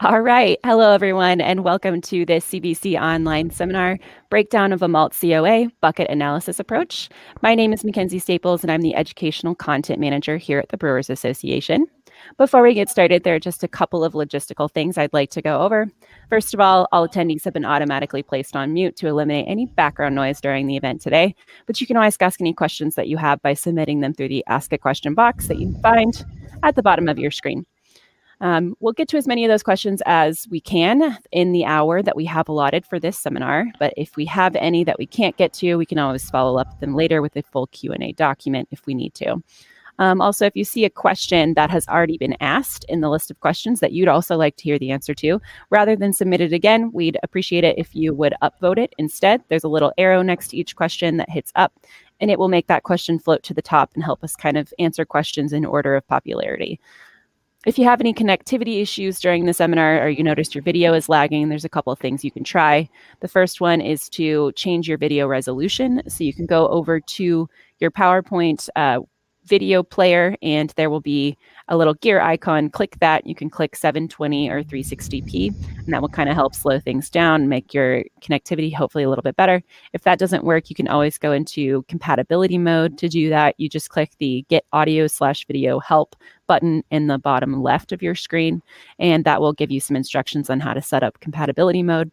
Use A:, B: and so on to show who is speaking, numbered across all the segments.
A: All right. Hello, everyone, and welcome to this CBC online seminar, Breakdown of a Malt COA Bucket Analysis Approach. My name is Mackenzie Staples, and I'm the Educational Content Manager here at the Brewers Association. Before we get started, there are just a couple of logistical things I'd like to go over. First of all attendees have been automatically placed on mute to eliminate any background noise during the event today, but you can always ask any questions that you have by submitting them through the Ask a Question box that you can find at the bottom of your screen. We'll get to as many of those questions as we can in the hour that we have allotted for this seminar, but if we have any that we can't get to, we can always follow up with them later with a full Q&A document if we need to. Also, if you see a question that has already been asked in the list of questions that you'd also like to hear the answer to, rather than submit it again, we'd appreciate it if you would upvote it instead. There's a little arrow next to each question that hits up, and it will make that question float to the top and help us kind of answer questions in order of popularity. If you have any connectivity issues during the seminar or you notice your video is lagging, there's a couple of things you can try. The first one is to change your video resolution. So you can go over to your PowerPoint video player and there will be a little gear icon. Click that. You can click 720 or 360p, and that will kind of help slow things down and make your connectivity hopefully a little bit better. If that doesn't work, you can always go into compatibility mode. To do that, you just click the Get Audio/Video Help button in the bottom left of your screen, and that will give you some instructions on how to set up compatibility mode.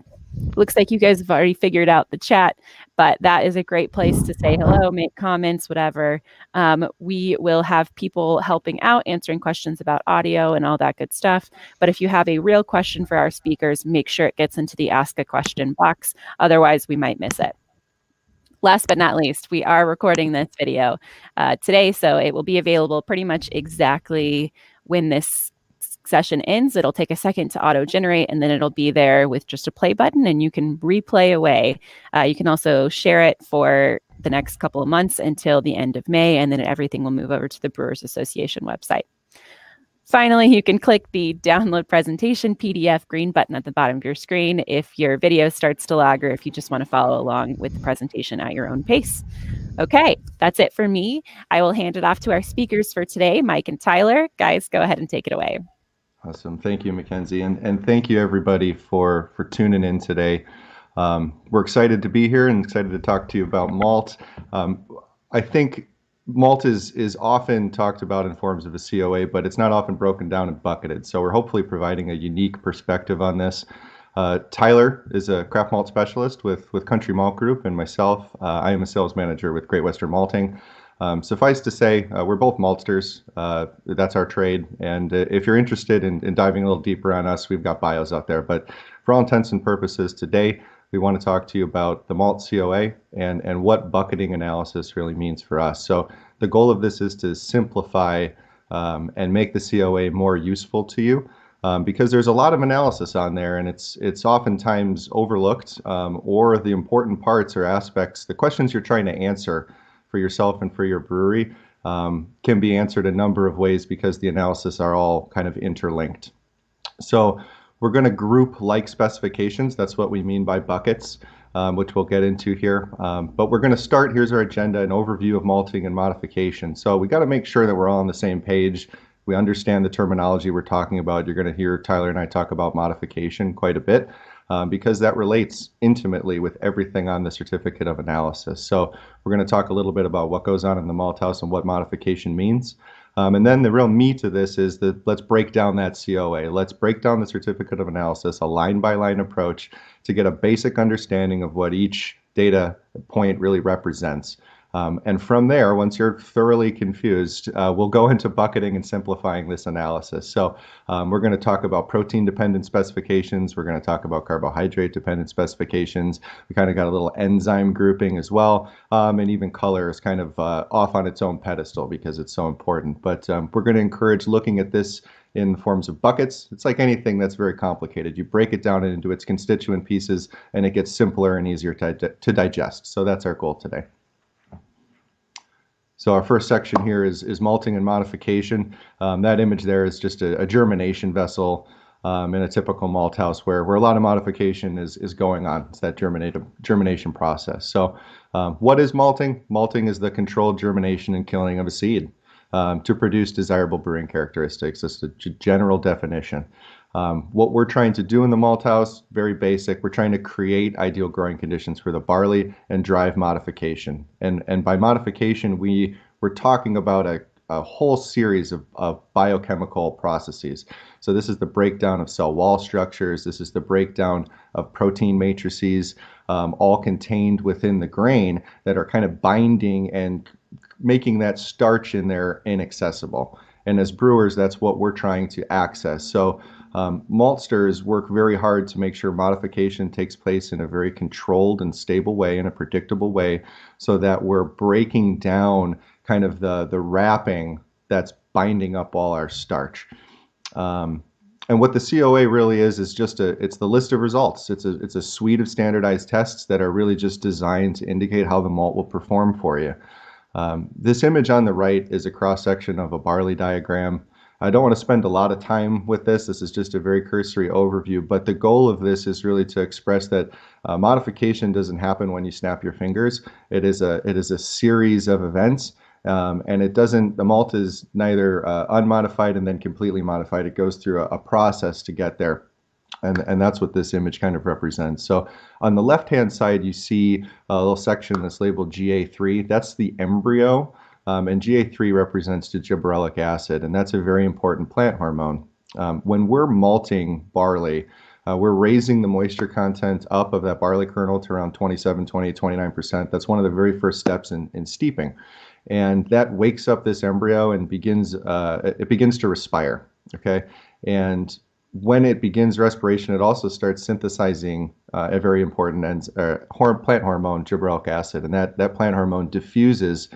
A: Looks like you guys have already figured out the chat, but that is a great place to say hello, make comments, whatever. We will have people helping out, answering questions about audio and all that good stuff. But if you have a real question for our speakers, make sure it gets into the Ask a Question box. Otherwise, we might miss it. Last but not least, we are recording this video today, so it will be available pretty much exactly when this session ends. It'll take a second to auto-generate, and then it'll be there with just a play button, and you can replay away. You can also share it for the next couple of months until the end of May, and then everything will move over to the Brewers Association website. Finally, you can click the Download Presentation PDF green button at the bottom of your screen if your video starts to lag or if you just want to follow along with the presentation at your own pace. Okay, that's it for me. I will hand it off to our speakers for today, Mike and Tyler. Guys, go ahead and take it away.
B: Awesome. Thank you, Mackenzie. And thank you, everybody, for tuning in today. We're excited to be here and excited to talk to you about malt. I think malt is often talked about in forms of a COA, but it's not often broken down and bucketed. So we're hopefully providing a unique perspective on this. Tyler is a craft malt specialist with Country Malt Group, and myself, I am a sales manager with Great Western Malting. Suffice to say, we're both maltsters. That's our trade. And if you're interested in diving a little deeper on us, we've got bios out there. But for all intents and purposes today, we want to talk to you about the Malt COA and what bucketing analysis really means for us. So the goal of this is to simplify and make the COA more useful to you. Because there's a lot of analysis on there, and it's oftentimes overlooked, or the important parts or aspects, the questions you're trying to answer for yourself and for your brewery can be answered a number of ways because the analysis are all kind of interlinked. So we're going to group like specifications. That's what we mean by buckets, which we'll get into here. But we're going to start, here's our agenda, an overview of malting and modification. So we got to make sure that we're all on the same page. We understand the terminology we're talking about. You're going to hear Tyler and I talk about modification quite a bit. Because that relates intimately with everything on the certificate of analysis. So we're going to talk a little bit about what goes on in the malt house and what modification means. And then the real meat of this is that let's break down that COA. Let's break down the certificate of analysis, a line-by-line approach to get a basic understanding of what each data point really represents. And from there, once you're thoroughly confused, we'll go into bucketing and simplifying this analysis. So we're going to talk about protein-dependent specifications. We're going to talk about carbohydrate-dependent specifications. We kind of got a little enzyme grouping as well. And even color is kind of off on its own pedestal because it's so important. But we're going to encourage looking at this in the forms of buckets. It's like anything that's very complicated. You break it down into its constituent pieces, and it gets simpler and easier to digest. So that's our goal today. So our first section here is malting and modification. That image there is just a germination vessel in a typical malt house where a lot of modification is going on. It's that germination process. So what is malting? Malting is the controlled germination and killing of a seed. to produce desirable brewing characteristics. That's the general definition. What we're trying to do in the malt house, very basic. We're trying to create ideal growing conditions for the barley and drive modification. And by modification, we're talking about a whole series of biochemical processes. So this is the breakdown of cell wall structures. This is the breakdown of protein matrices, all contained within the grain that are kind of binding and making that starch in there inaccessible. And as brewers, that's what we're trying to access. So maltsters work very hard to make sure modification takes place in a very controlled and stable way, in a predictable way, so that we're breaking down kind of the wrapping that's binding up all our starch. And what the COA really is just it's the list of results. It's a suite of standardized tests that are really just designed to indicate how the malt will perform for you. This image on the right is a cross-section of a barley diagram. I don't want to spend a lot of time with this. This is just a very cursory overview, but the goal of this is really to express that modification doesn't happen when you snap your fingers. It is a series of events. And the malt is neither unmodified and then completely modified. It goes through a process to get there. And that's what this image kind of represents. So on the left-hand side, you see a little section that's labeled GA3. That's the embryo. And GA3 represents the gibberellic acid, and that's a very important plant hormone. When we're malting barley, we're raising the moisture content up of that barley kernel to around 27, 28, 29%. That's one of the very first steps in steeping. And that wakes up this embryo and begins to respire, okay? And when it begins respiration, it also starts synthesizing a very important plant hormone, gibberellic acid, and that plant hormone diffuses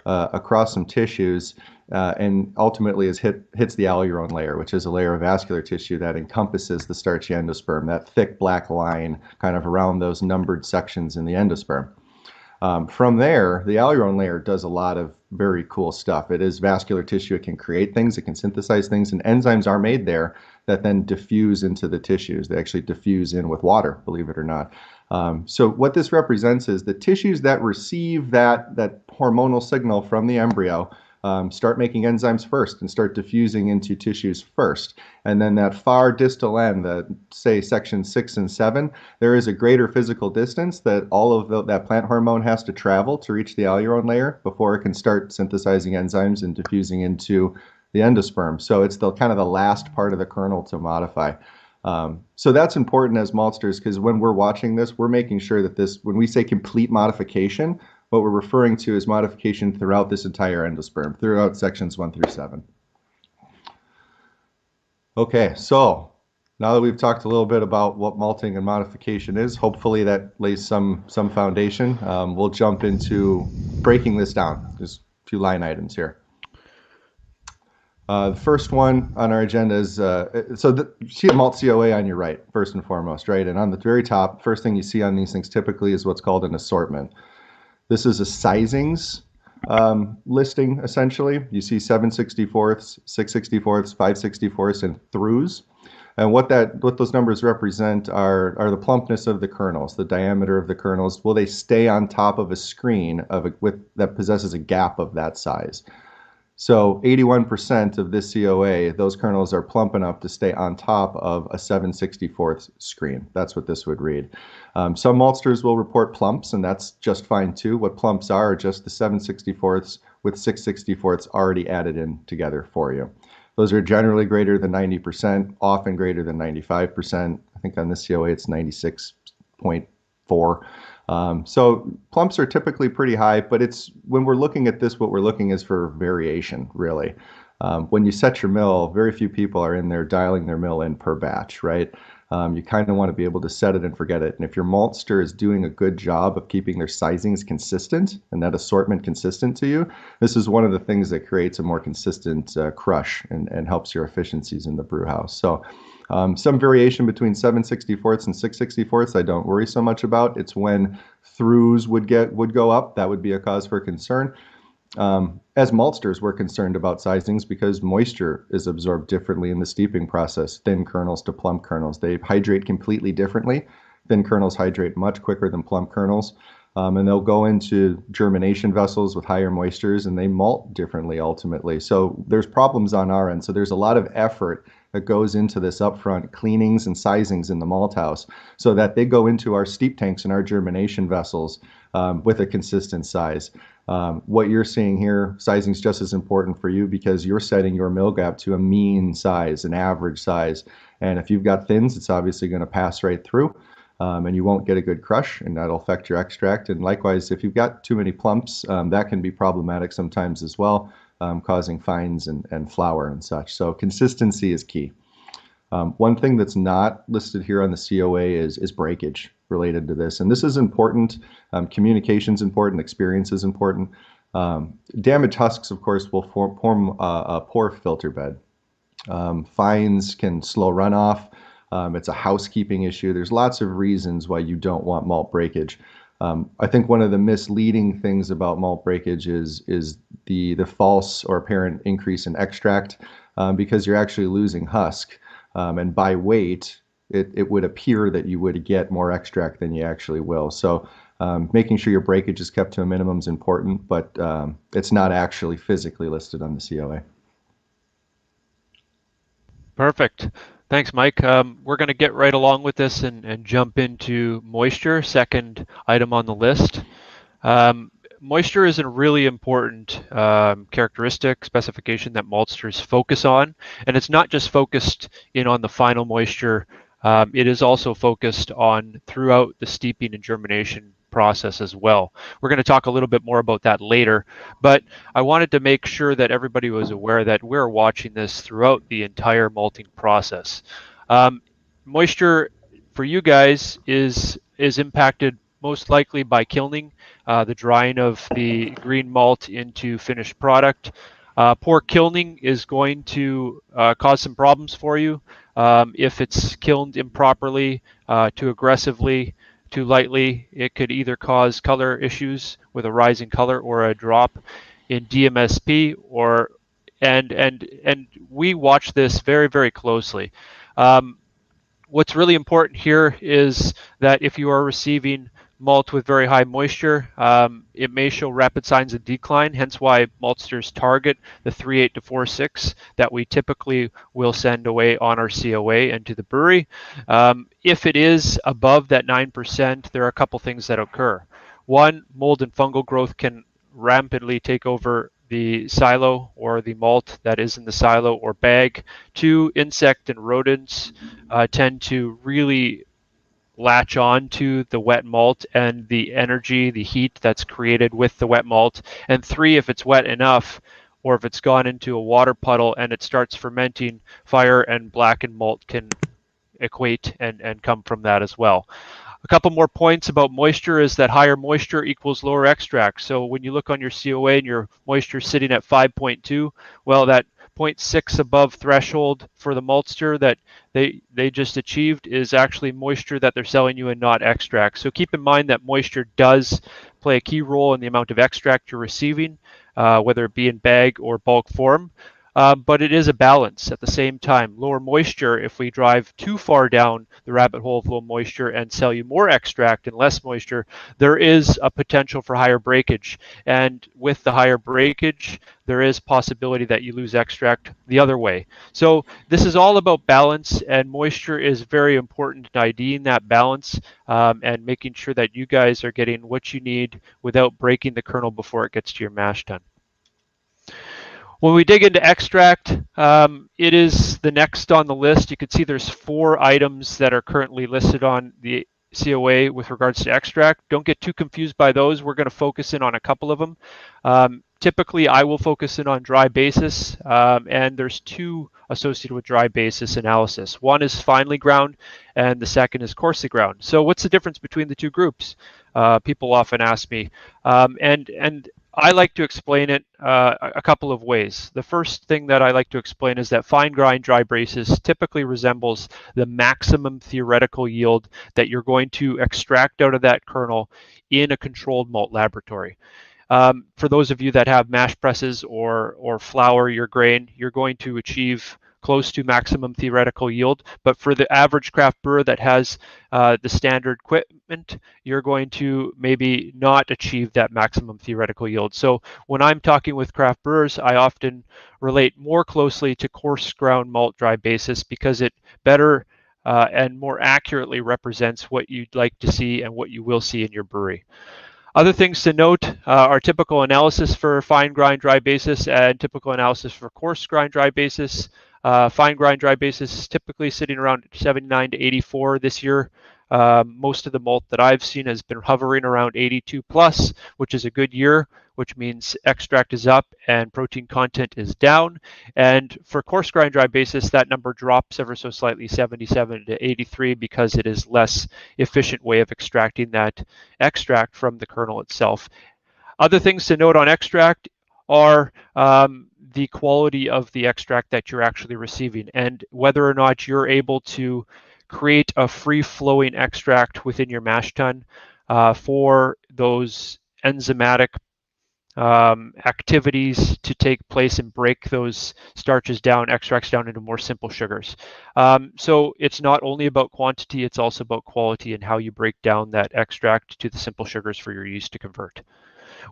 B: across some tissues and ultimately hits the alurone layer, which is a layer of vascular tissue that encompasses the starchy endosperm, that thick black line kind of around those numbered sections in the endosperm. From there, the alurone layer does a lot of very cool stuff. It is vascular tissue. It can create things. It can synthesize things, and enzymes are made there that then diffuse into the tissues. They actually diffuse in with water, believe it or not. So what this represents is the tissues that receive that hormonal signal from the embryo start making enzymes first and start diffusing into tissues first. And then that far distal end, say section 6 and 7, there is a greater physical distance that all of that plant hormone has to travel to reach the alurone layer before it can start synthesizing enzymes and diffusing into the endosperm. So it's kind of the last part of the kernel to modify. So that's important as maltsters, because when we're watching this, we're making sure that when we say complete modification, what we're referring to is modification throughout this entire endosperm, throughout sections 1 through 7. Okay, so now that we've talked a little bit about what malting and modification is, hopefully that lays some foundation. We'll jump into breaking this down. Just a few line items here. The first one on our agenda is, you see a Malt COA on your right, first and foremost, right? And on the very top, first thing you see on these things typically is what's called an assortment. This is a sizings listing, essentially. You see 7/64ths, 6/64ths, 5/64ths, and throughs. And what those numbers represent are the plumpness of the kernels, the diameter of the kernels. Will they stay on top of a screen that possesses a gap of that size? So 81% of this COA, those kernels are plump enough to stay on top of a 7/64ths screen. That's what this would read. Some maltsters will report plumps, and that's just fine too. What plumps are just the 7/64ths with 6/64ths already added in together for you. Those are generally greater than 90%, often greater than 95%. I think on this COA it's 96.4. So plumps are typically pretty high, but when we're looking at this, what we're looking is for variation, really. When you set your mill, very few people are in there dialing their mill in per batch, right? You kind of want to be able to set it and forget it. And if your maltster is doing a good job of keeping their sizings consistent and that assortment consistent to you, this is one of the things that creates a more consistent crush and helps your efficiencies in the brew house. So some variation between 7/64ths and 6/64ths I don't worry so much about. It's when throughs would go up, that would be a cause for concern. As maltsters, we're concerned about sizings because moisture is absorbed differently in the steeping process, thin kernels to plump kernels. They hydrate completely differently. Thin kernels hydrate much quicker than plump kernels. And they'll go into germination vessels with higher moistures, and they malt differently ultimately. So there's problems on our end. So there's a lot of effort that goes into this upfront cleanings and sizings in the malt house so that they go into our steep tanks and our germination vessels with a consistent size. What you're seeing here, sizing is just as important for you because you're setting your mill gap to a mean size, an average size. And if you've got thins, it's obviously going to pass right through. And you won't get a good crush, and that'll affect your extract. And likewise, if you've got too many plumps, that can be problematic sometimes as well, causing fines and flour and such. So consistency is key. One thing that's not listed here on the COA is breakage related to this. And this is important. Communication is important. Experience is important. Damaged husks, of course, will form a poor filter bed. Fines can slow runoff. It's a housekeeping issue. There's lots of reasons why you don't want malt breakage. I think one of the misleading things about malt breakage is the false or apparent increase in extract because you're actually losing husk. And by weight, it would appear that you would get more extract than you actually will. So making sure your breakage is kept to a minimum is important, but it's not actually physically listed on the COA.
C: Perfect. Thanks, Mike. We're going to get right along with this and jump into moisture, second item on the list. Moisture is a really important characteristic, specification that maltsters focus on. And it's not just focused in on the final moisture, it is also focused on throughout the steeping and germination process as well. We're going to talk a little bit more about that later, but I wanted to make sure that everybody was aware that we're watching this throughout the entire malting process. Moisture for you guys is impacted most likely by kilning, the drying of the green malt into finished product. Poor kilning is going to cause some problems for you. If it's kilned improperly, too aggressively, too lightly, it could either cause color issues with a rising color or a drop in DMSP, and we watch this very, very closely. What's really important here is that if you are receiving malt with very high moisture, it may show rapid signs of decline, hence why maltsters target the 3.8 to 4.6 that we typically will send away on our COA and to the brewery. If it is above that 9%, there are a couple things that occur. One, mold and fungal growth can rampantly take over the silo or the malt that is in the silo or bag. Two, insect and rodents tend to really latch on to the wet malt and the energy, the heat that's created with the wet malt. And three, if it's wet enough or if it's gone into a water puddle and it starts fermenting, fire and blackened malt can equate and come from that as well. A couple more points about moisture is that higher moisture equals lower extract. So when you look on your COA and your moisture is sitting at 5.2, well, that 0.6 above threshold for the maltster that they just achieved is actually moisture that they're selling you and not extract. So keep in mind that moisture does play a key role in the amount of extract you're receiving, whether it be in bag or bulk form. But it is a balance at the same time. Lower moisture, if we drive too far down the rabbit hole of low moisture and sell you more extract and less moisture, there is a potential for higher breakage. And with the higher breakage, there is possibility that you lose extract the other way. So this is all about balance, and moisture is very important in IDing that balance and making sure that you guys are getting what you need without breaking the kernel before it gets to your mash tun. When we dig into extract, it is the next on the list. You can see there's 4 items that are currently listed on the COA with regards to extract. Don't get too confused by those. We're going to focus in on a couple of them. Typically, I will focus in on dry basis, and there's 2 associated with dry basis analysis. One is finely ground, and the second is coarsely ground. So what's the difference between the 2 groups? People often ask me, and I like to explain it a couple of ways. The first thing that I like to explain is that fine grind dry basis typically resembles the maximum theoretical yield that you're going to extract out of that kernel in a controlled malt laboratory. For those of you that have mash presses or flour your grain, you're going to achieve close to maximum theoretical yield. But for the average craft brewer that has the standard equipment, you're going to maybe not achieve that maximum theoretical yield. So when I'm talking with craft brewers, I often relate more closely to coarse ground malt dry basis because it better and more accurately represents what you'd like to see and what you will see in your brewery. Other things to note are typical analysis for fine grind dry basis and typical analysis for coarse grind dry basis. Fine grind dry basis is typically sitting around 79 to 84 this year. Most of the malt that I've seen has been hovering around 82 plus, which is a good year, which means extract is up and protein content is down. And for coarse grind dry basis, that number drops ever so slightly, 77 to 83, because it is less efficient way of extracting that extract from the kernel itself. Other things to note on extract are the quality of the extract that you're actually receiving and whether or not you're able to create a free-flowing extract within your mash tun for those enzymatic activities to take place and break those starches down, extracts down into more simple sugars. So it's not only about quantity, it's also about quality and how you break down that extract to the simple sugars for your yeast to convert.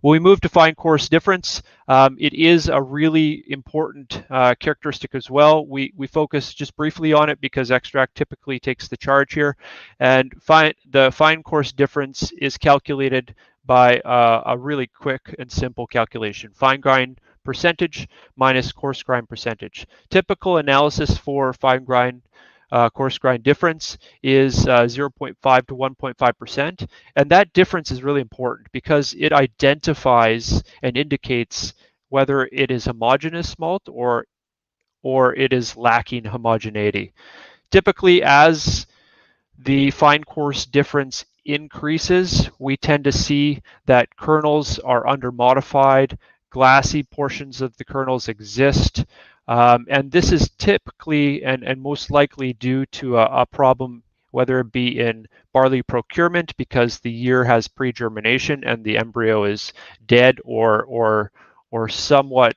C: When we move to fine coarse difference, it is a really important characteristic as well. We focus just briefly on it because extract typically takes the charge here. And the fine coarse difference is calculated by a really quick and simple calculation. Fine grind percentage minus coarse grind percentage. Typical analysis for fine grind coarse grind difference is 0.5 to 1.5%. And that difference is really important because it identifies and indicates whether it is homogeneous malt or it is lacking homogeneity. Typically, as the fine coarse difference increases, we tend to see that kernels are under-modified, glassy portions of the kernels exist, and this is typically and most likely due to a problem, whether it be in barley procurement because the year has pre-germination and the embryo is dead or somewhat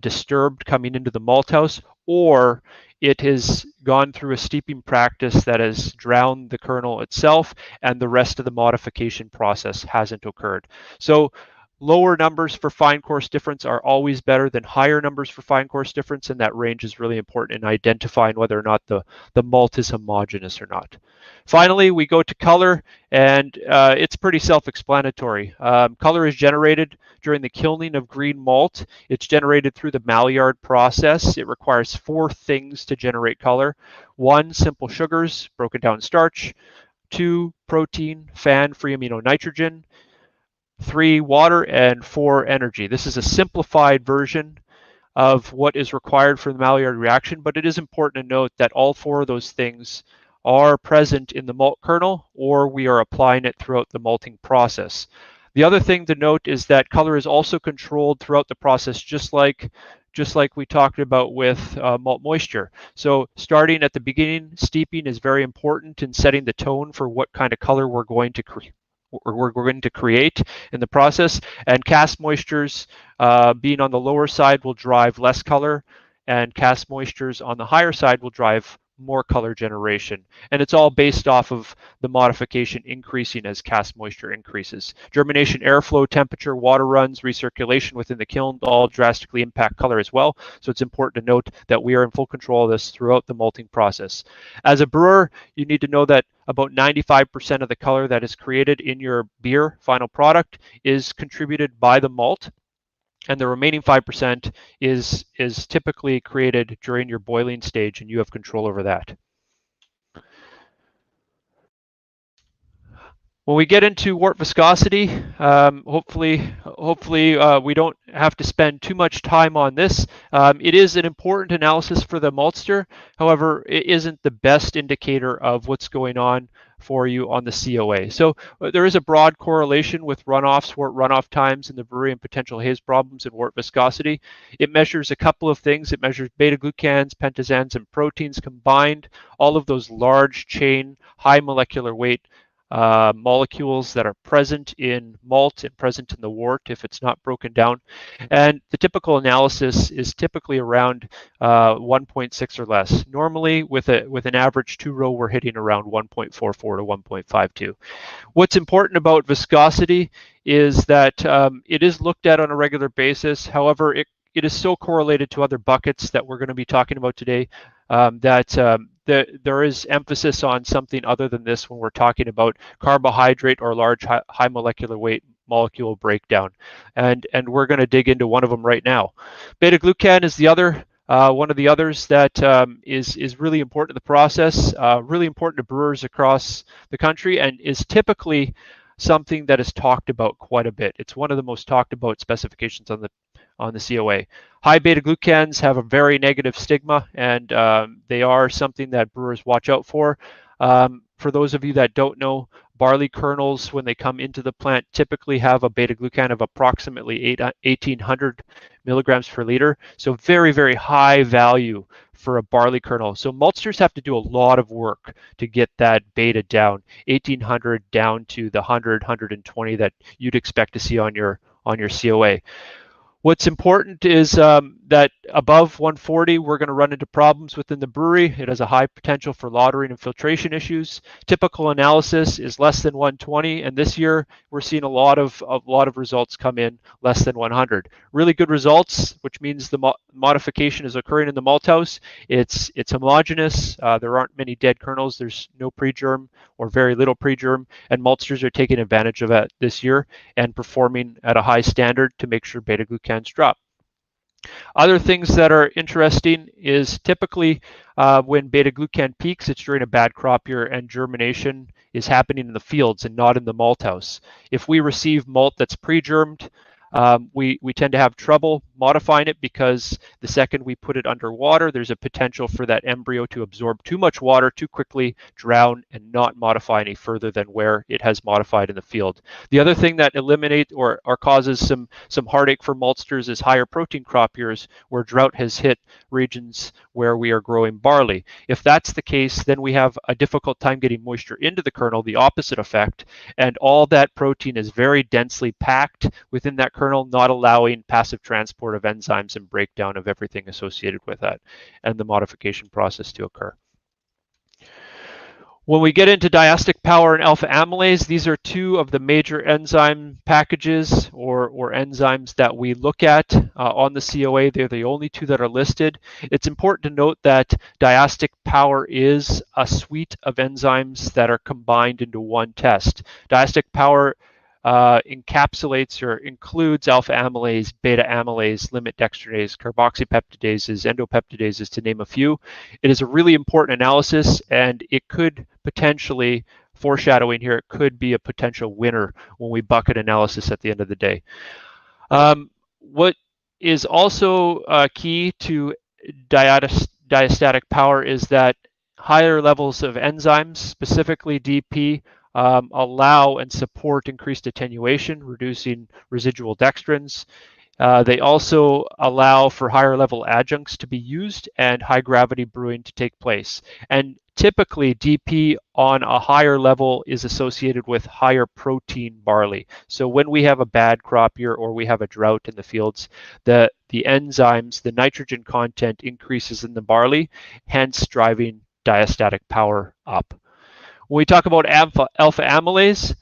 C: disturbed coming into the malt house, or it has gone through a steeping practice that has drowned the kernel itself and the rest of the modification process hasn't occurred. So lower numbers for fine coarse difference are always better than higher numbers for fine coarse difference, and that range is really important in identifying whether or not the malt is homogeneous or not. Finally, we go to color, and it's pretty self-explanatory. Color is generated during the kilning of green malt. It's generated through the Maillard process. It requires 4 things to generate color. 1, simple sugars, broken down starch. 2, protein, fan-free amino nitrogen. 3, water, and 4, energy. This is a simplified version of what is required for the Maillard reaction, but it is important to note that all 4 of those things are present in the malt kernel, or we are applying it throughout the malting process. The other thing to note is that color is also controlled throughout the process, just like we talked about with malt moisture. So starting at the beginning, steeping is very important in setting the tone for what kind of color we're going to create in the process. And cast moistures being on the lower side will drive less color, and cast moistures on the higher side will drive more color generation. And it's all based off of the modification increasing as cast moisture increases. Germination, airflow, temperature, water runs, recirculation within the kiln all drastically impact color as well. So it's important to note that we are in full control of this throughout the malting process. As a brewer, you need to know that about 95% of the color that is created in your beer final product is contributed by the malt, and the remaining 5% is typically created during your boiling stage, and you have control over that. When we get into wort viscosity, hopefully we don't have to spend too much time on this. It is an important analysis for the maltster. However, it isn't the best indicator of what's going on for you on the COA. So there is a broad correlation with runoffs, wort runoff times in the brewery and potential haze problems and wort viscosity. It measures a couple of things. It measures beta-glucans, pentazans, and proteins combined, all of those large chain, high molecular weight molecules that are present in malt and present in the wort if it's not broken down. And the typical analysis is typically around 1.6 or less. Normally, with an average 2-row, we're hitting around 1.44 to 1.52. What's important about viscosity is that it is looked at on a regular basis. However, it is so correlated to other buckets that we're going to be talking about today there is emphasis on something other than this when we're talking about carbohydrate or large high molecular weight molecule breakdown. And we're going to dig into one of them right now. Beta-glucan is the other. One of the others that is really important to the process, really important to brewers across the country, and is typically something that is talked about quite a bit. It's one of the most talked about specifications on the COA. High beta-glucans have a very negative stigma, and they are something that brewers watch out for. For those of you that don't know, barley kernels, when they come into the plant, typically have a beta-glucan of approximately 1,800 milligrams per liter. So very, very high value for a barley kernel. So maltsters have to do a lot of work to get that beta down, 1,800 down to the 100, 120 that you'd expect to see on your COA. What's important is that above 140, we're going to run into problems within the brewery. It has a high potential for lautering and filtration issues. Typical analysis is less than 120, and this year we're seeing a lot of results come in less than 100. Really good results, which means the modification is occurring in the malt house. It's homogeneous. There aren't many dead kernels. There's no pre-germ or very little pre-germ, and maltsters are taking advantage of that this year and performing at a high standard to make sure beta-glucans drop. Other things that are interesting is typically when beta-glucan peaks, it's during a bad crop year and germination is happening in the fields and not in the malt house. If we receive malt that's pre-germed, we tend to have trouble modifying it because the second we put it under water, there's a potential for that embryo to absorb too much water too quickly, drown, and not modify any further than where it has modified in the field. The other thing that eliminates or causes some heartache for maltsters is higher protein crop years where drought has hit regions where we are growing barley. If that's the case, then we have a difficult time getting moisture into the kernel, the opposite effect, and all that protein is very densely packed within that kernel, not allowing passive transport of enzymes and breakdown of everything associated with that and the modification process to occur. When we get into diastic power and alpha amylase, these are two of the major enzyme packages or enzymes that we look at on the COA. They're the only two that are listed. It's important to note that diastic power is a suite of enzymes that are combined into one test. Diastic power encapsulates or includes alpha amylase, beta amylase, limit dextranase, carboxypeptidases, endopeptidases, to name a few. It is a really important analysis, and it could potentially, foreshadowing here, it could be a potential winner when we bucket analysis at the end of the day. What is also key to diastatic power is that higher levels of enzymes, specifically DP, allow and support increased attenuation, reducing residual dextrins. They also allow for higher level adjuncts to be used and high gravity brewing to take place. And typically DP on a higher level is associated with higher protein barley. So when we have a bad crop year or we have a drought in the fields, the enzymes, the nitrogen content increases in the barley, hence driving diastatic power up. When we talk about alpha amylase,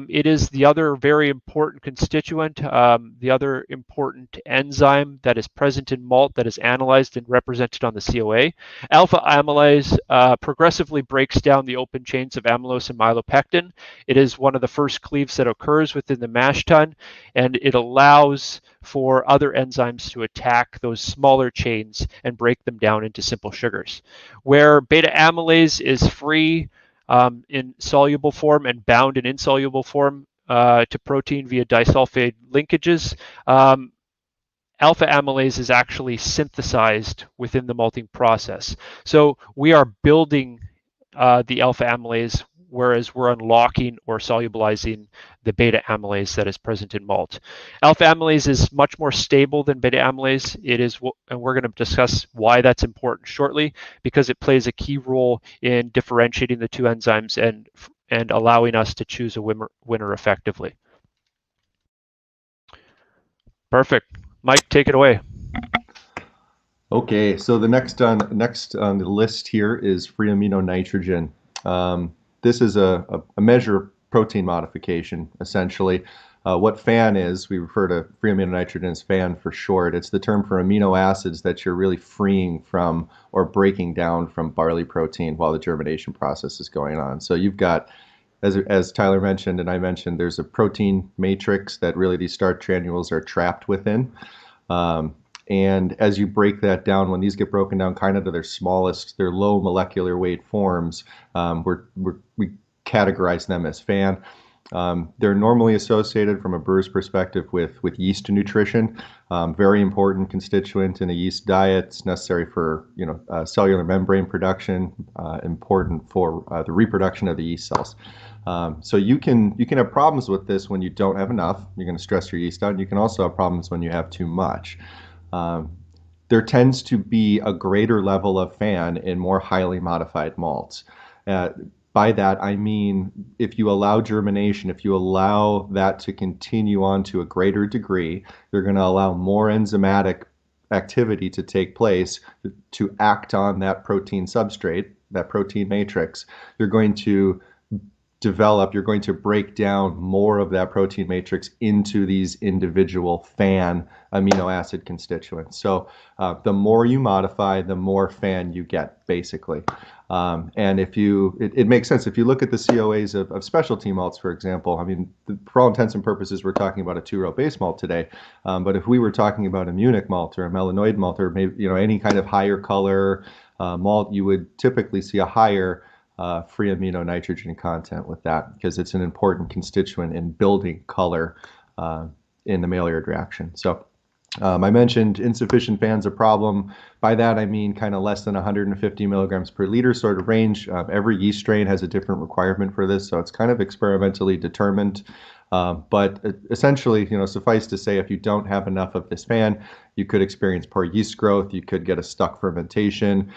C: it is the other very important constituent, the other important enzyme that is present in malt that is analyzed and represented on the COA. Alpha amylase progressively breaks down the open chains of amylose and myelopectin. It is one of the first cleaves that occurs within the mash tun, and it allows for other enzymes to attack those smaller chains and break them down into simple sugars. Where beta amylase is free in soluble form and bound in insoluble form to protein via disulfide linkages, alpha amylase is actually synthesized within the malting process. So we are building the alpha amylase, whereas we're unlocking or solubilizing the beta amylase that is present in malt. Alpha amylase is much more stable than beta amylase. It is, and we're going to discuss why that's important shortly, because it plays a key role in differentiating the two enzymes and and allowing us to choose a winner effectively. Perfect. Mike, take it away.
B: Okay, so the next on the list here is free amino nitrogen. This is a measure of protein modification, essentially. What FAN is, we refer to free amino nitrogen as FAN for short. It's the term for amino acids that you're really freeing from or breaking down from barley protein while the germination process is going on. So you've got, as Tyler mentioned and I mentioned, there's a protein matrix that really these starch granules are trapped within. And as you break that down, when these get broken down kind of to their smallest, their low molecular weight forms, we categorize them as FAN. They're normally associated from a brewer's perspective with yeast nutrition, very important constituent in a yeast diet. It's necessary for cellular membrane production, important for the reproduction of the yeast cells. So you can have problems with this when you don't have enough. You're going to stress your yeast out. And you can also have problems when you have too much. There tends to be a greater level of FAN in more highly modified malts. By that, I mean, if you allow germination, if you allow that to continue on to a greater degree, you're going to allow more enzymatic activity to take place to act on that protein substrate, that protein matrix. You're going to break down more of that protein matrix into these individual FAN amino acid constituents. So the more you modify, the more FAN you get, basically. And it makes sense. If you look at the COAs of specialty malts, for example, I mean, for all intents and purposes, we're talking about a 2-row base malt today. But if we were talking about a Munich malt or a melanoid malt or maybe any kind of higher color malt, you would typically see a higher free amino nitrogen content with that because it's an important constituent in building color in the Maillard reaction. So I mentioned insufficient FAN's a problem. By that I mean kind of less than 150 milligrams per liter sort of range. Every yeast strain has a different requirement for this, so it's kind of experimentally determined. But essentially, suffice to say, if you don't have enough of this FAN, you could experience poor yeast growth, you could get a stuck fermentation,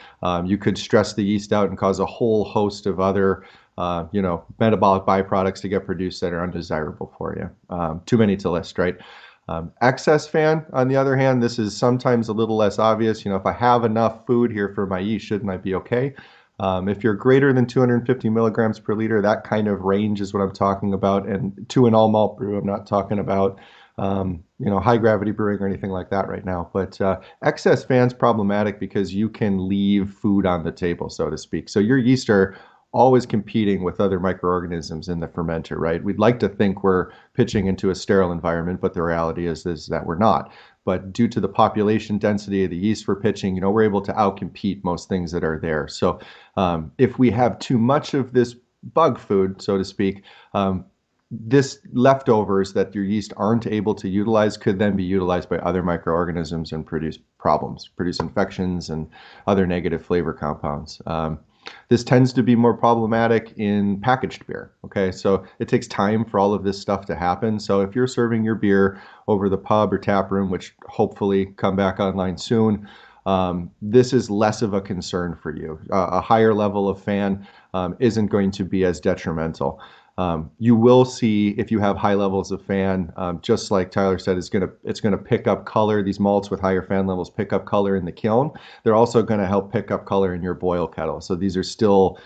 B: you could stress the yeast out and cause a whole host of other metabolic byproducts to get produced that are undesirable for you. Too many to list, right? Excess FAN, on the other hand, this is sometimes a little less obvious. If I have enough food here for my yeast, shouldn't I be okay? If you're greater than 250 milligrams per liter, that kind of range is what I'm talking about. And to an all malt brew, I'm not talking about high gravity brewing or anything like that right now. But excess FAN's problematic because you can leave food on the table, so to speak. So your yeast are always competing with other microorganisms in the fermenter, right? We'd like to think we're pitching into a sterile environment, but the reality is that we're not. But due to the population density of the yeast we're pitching, we're able to outcompete most things that are there. So if we have too much of this bug food, so to speak, this leftovers that your yeast aren't able to utilize could then be utilized by other microorganisms and produce problems, produce infections and other negative flavor compounds. This tends to be more problematic in packaged beer. Okay, so it takes time for all of this stuff to happen. So if you're serving your beer over the pub or tap room, which hopefully come back online soon, this is less of a concern for you. A higher level of FAN isn't going to be as detrimental. You will see if you have high levels of FAN, just like Tyler said, it's going to pick up color. These malts with higher FAN levels pick up color in the kiln. They're also going to help pick up color in your boil kettle. So these are still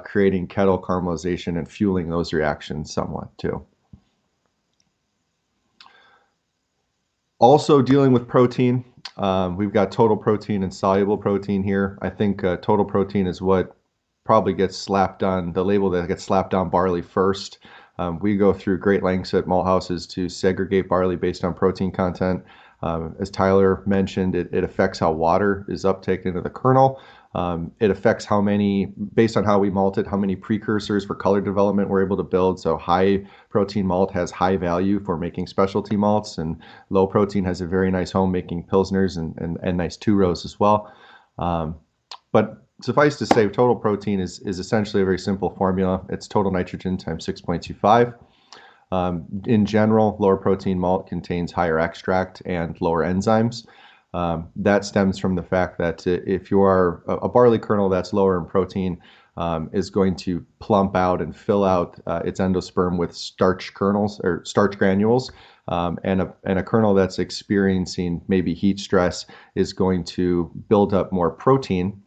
B: creating kettle caramelization and fueling those reactions somewhat too. Also dealing with protein, we've got total protein and soluble protein here. I think total protein is what probably gets slapped on the label that gets slapped on barley first. We go through great lengths at malt houses to segregate barley based on protein content. As Tyler mentioned, it affects how water is uptaken into the kernel. It affects how many, based on how we malt it, how many precursors for color development we're able to build. So high protein malt has high value for making specialty malts, and low protein has a very nice home making pilsners and nice 2-rows as well. But suffice to say, total protein is essentially a very simple formula. It's total nitrogen times 6.25. In general, lower protein malt contains higher extract and lower enzymes. That stems from the fact that if you are a barley kernel that's lower in protein, is going to plump out and fill out its endosperm with starch kernels or starch granules. And a kernel that's experiencing maybe heat stress is going to build up more protein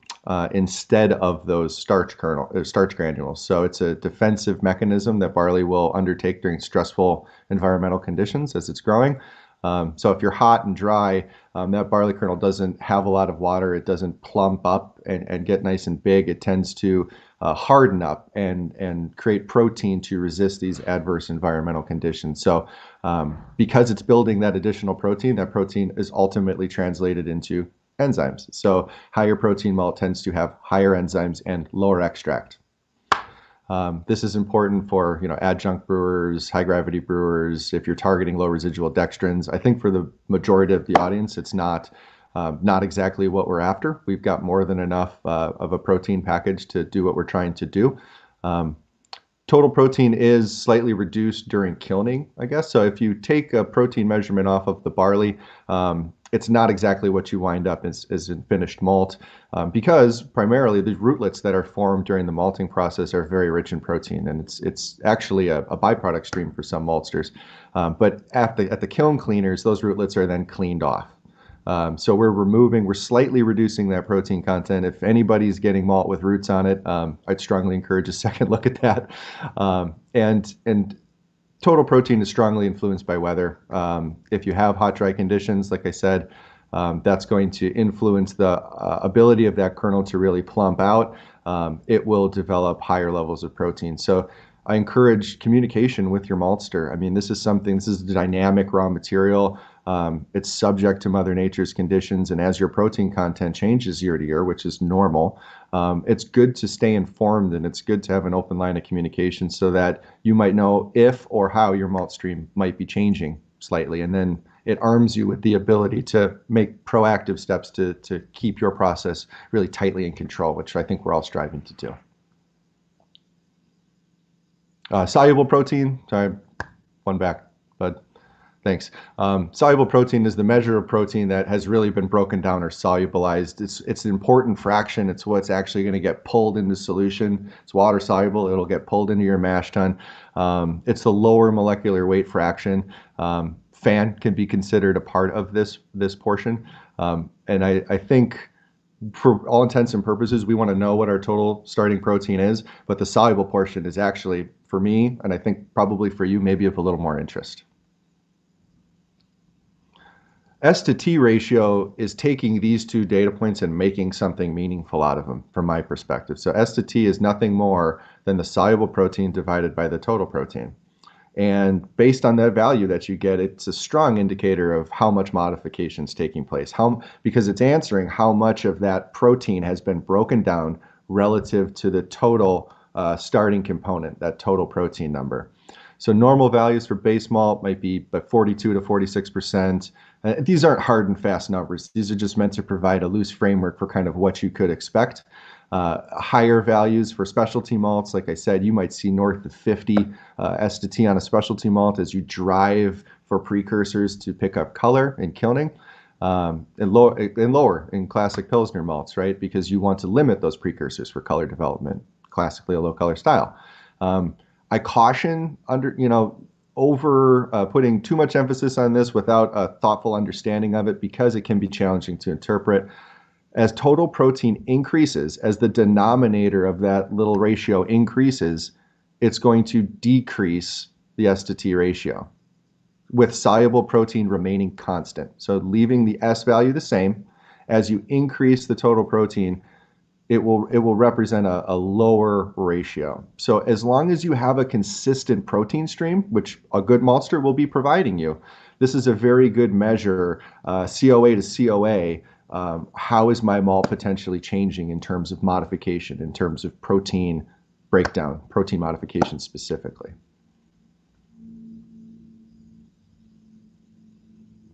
B: instead of those starch granules. So it's a defensive mechanism that barley will undertake during stressful environmental conditions as it's growing. So if you're hot and dry, that barley kernel doesn't have a lot of water. It doesn't plump up and get nice and big. It tends to harden up and create protein to resist these adverse environmental conditions. So because it's building that additional protein, that protein is ultimately translated into enzymes. So higher protein malt tends to have higher enzymes and lower extract. This is important for adjunct brewers, high gravity brewers. If you're targeting low residual dextrins, I think for the majority of the audience, it's not exactly what we're after. We've got more than enough of a protein package to do what we're trying to do. Total protein is slightly reduced during kilning, I guess. So if you take a protein measurement off of the barley, it's not exactly what you wind up as in finished malt, because primarily the rootlets that are formed during the malting process are very rich in protein, and it's actually a byproduct stream for some maltsters. But at the kiln cleaners, those rootlets are then cleaned off. So we're slightly reducing that protein content. If anybody's getting malt with roots on it, I'd strongly encourage a second look at that. And total protein is strongly influenced by weather. If you have hot, dry conditions, like I said, that's going to influence the ability of that kernel to really plump out. It will develop higher levels of protein. So I encourage communication with your maltster. I mean, this is a dynamic raw material. It's subject to Mother Nature's conditions, and as your protein content changes year to year, which is normal, it's good to stay informed, and it's good to have an open line of communication so that you might know if or how your malt stream might be changing slightly, and then it arms you with the ability to make proactive steps to keep your process really tightly in control, which I think we're all striving to do. Soluble protein, sorry, one back, but thanks. Soluble protein is the measure of protein that has really been broken down or solubilized. It's an important fraction. It's what's actually going to get pulled into solution. It's water soluble. It'll get pulled into your mash tun. It's the lower molecular weight fraction. FAN can be considered a part of this portion. And I think for all intents and purposes, we want to know what our total starting protein is, but the soluble portion is actually, for me, and I think probably for you, maybe of a little more interest. S to T ratio is taking these two data points and making something meaningful out of them, from my perspective. So S to T is nothing more than the soluble protein divided by the total protein. And based on that value that you get, it's a strong indicator of how much modification is taking place, because it's answering how much of that protein has been broken down relative to the total starting component, that total protein number. So normal values for base malt might be 42 to 46%. These aren't hard and fast numbers. These are just meant to provide a loose framework for kind of what you could expect. Higher values for specialty malts, like I said, you might see north of 50 S to T on a specialty malt as you drive for precursors to pick up color in kilning, and lower in classic Pilsner malts, right? Because you want to limit those precursors for color development, classically a low color style. I caution over putting too much emphasis on this without a thoughtful understanding of it, because it can be challenging to interpret. As total protein increases, as the denominator of that little ratio increases, it's going to decrease the S to T ratio, with soluble protein remaining constant. So leaving the S value the same, as you increase the total protein, it will represent a lower ratio. So as long as you have a consistent protein stream, which a good maltster will be providing you, this is a very good measure, COA to COA. How is my malt potentially changing in terms of modification, in terms of protein breakdown, protein modification specifically?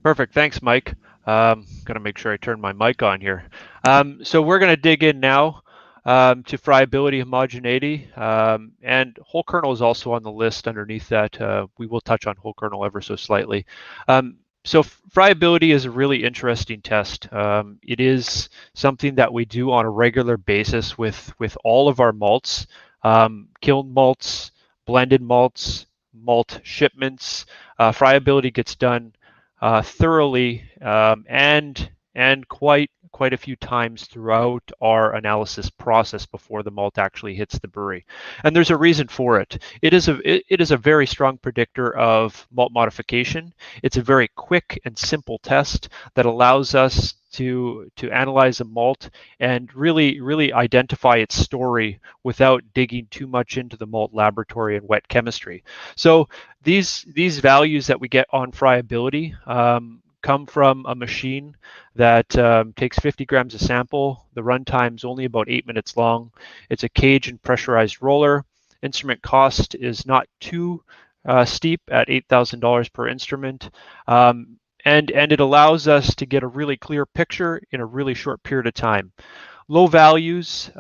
C: Perfect. Thanks, Mike. Going to make sure I turn my mic on here. So we're going to dig in now to friability, homogeneity, and whole kernel is also on the list underneath that. We will touch on whole kernel ever so slightly. So friability is a really interesting test. It is something that we do on a regular basis with all of our malts, kiln malts, blended malts, malt shipments. Friability gets done thoroughly and quite a few times throughout our analysis process before the malt actually hits the brewery. And there's a reason for it. It is a very strong predictor of malt modification. It's a very quick and simple test that allows us to analyze a malt and really identify its story without digging too much into the malt laboratory and wet chemistry. So these values that we get on friability come from a machine that takes 50 grams a sample. The runtime's only about 8 minutes long. It's a cage and pressurized roller. Instrument cost is not too steep at $8,000 per instrument. And it allows us to get a really clear picture in a really short period of time. Low values,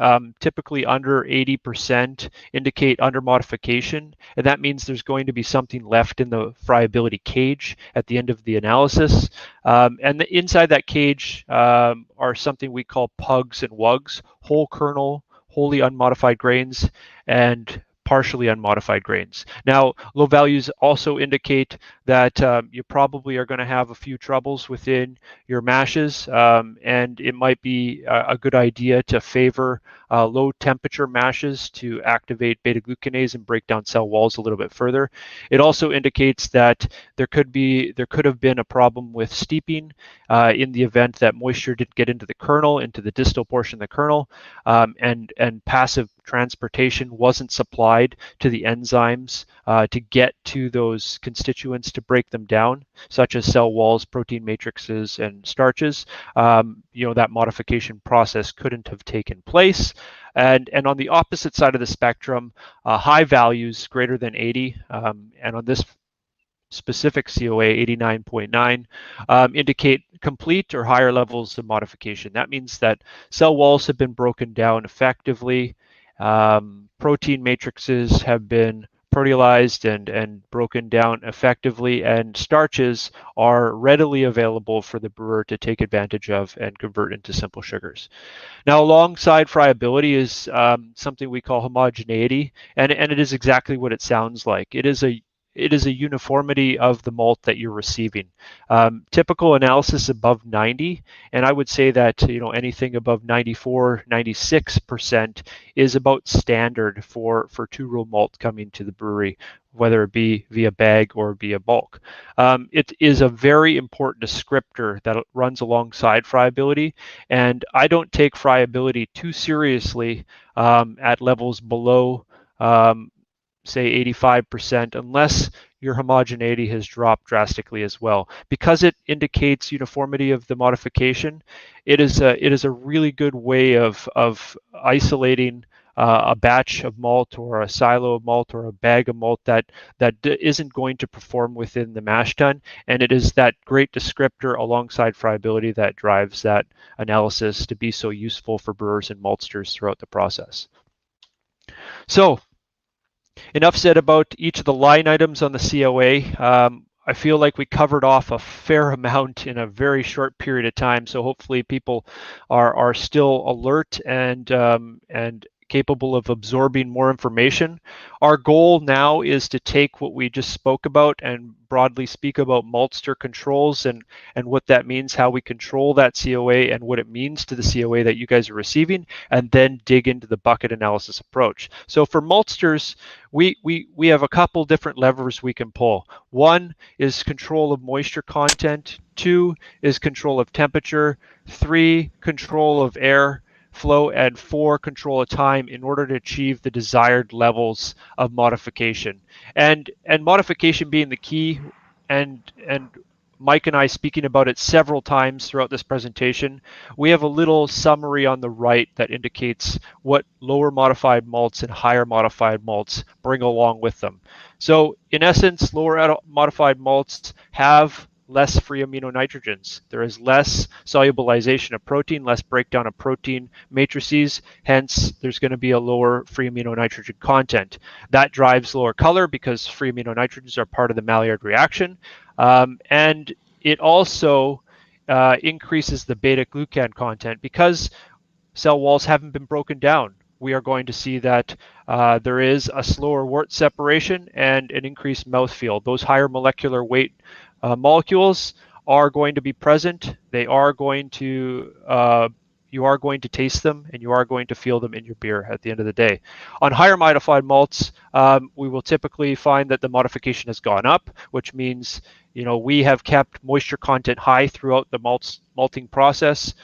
C: typically under 80%, indicate under modification, and that means there's going to be something left in the friability cage at the end of the analysis. And inside that cage are something we call pugs and wugs, whole kernel, wholly unmodified grains, and partially unmodified grains. Now, low values also indicate that you probably are going to have a few troubles within your mashes, and it might be a good idea to favor low temperature mashes to activate beta glucanase and break down cell walls a little bit further. It also indicates that there could have been a problem with steeping in the event that moisture didn't get into the kernel, into the distal portion of the kernel, and passive transportation wasn't supplied to the enzymes to get to those constituents to break them down, such as cell walls, protein matrices, and starches. That modification process couldn't have taken place. And on the opposite side of the spectrum, high values greater than 80, and on this specific COA 89.9 indicate complete or higher levels of modification. That means that cell walls have been broken down effectively, protein matrices have been proteolyzed and broken down effectively, and starches are readily available for the brewer to take advantage of and convert into simple sugars. Now, alongside friability is something we call homogeneity, and it is exactly what it sounds like. It is a uniformity of the malt that you're receiving. Typical analysis above 90, and I would say that anything above 94, 96% is about standard for two-row malt coming to the brewery, whether it be via bag or via bulk. It is a very important descriptor that runs alongside friability, and I don't take friability too seriously at levels below say 85%, unless your homogeneity has dropped drastically as well. Because it indicates uniformity of the modification, it is a really good way of isolating a batch of malt or a silo of malt or a bag of malt that isn't going to perform within the mash tun, and it is that great descriptor alongside friability that drives that analysis to be so useful for brewers and maltsters throughout the process. So, enough said about each of the line items on the COA. I feel like we covered off a fair amount in a very short period of time, so hopefully people are still alert and capable of absorbing more information. Our goal now is to take what we just spoke about and broadly speak about maltster controls and what that means, how we control that COA and what it means to the COA that you guys are receiving, and then dig into the bucket analysis approach. So for maltsters, we have a couple different levers we can pull. One is control of moisture content. 2 is control of temperature. 3, control of air flow, and 4, control of time in order to achieve the desired levels of modification. And modification being the key, and Mike and I speaking about it several times throughout this presentation, we have a little summary on the right that indicates what lower modified malts and higher modified malts bring along with them. So in essence, lower modified malts have less free amino nitrogens. There is less solubilization of protein, less breakdown of protein matrices. Hence, there's going to be a lower free amino nitrogen content. That drives lower color because free amino nitrogens are part of the Maillard reaction. And it also increases the beta-glucan content because cell walls haven't been broken down. We are going to see that there is a slower wort separation and an increased mouthfeel. Those higher molecular weight molecules are going to be present. They are going to you are going to taste them and you are going to feel them in your beer at the end of the day. On higher modified malts, we will typically find that the modification has gone up, which means we have kept moisture content high throughout the malting process.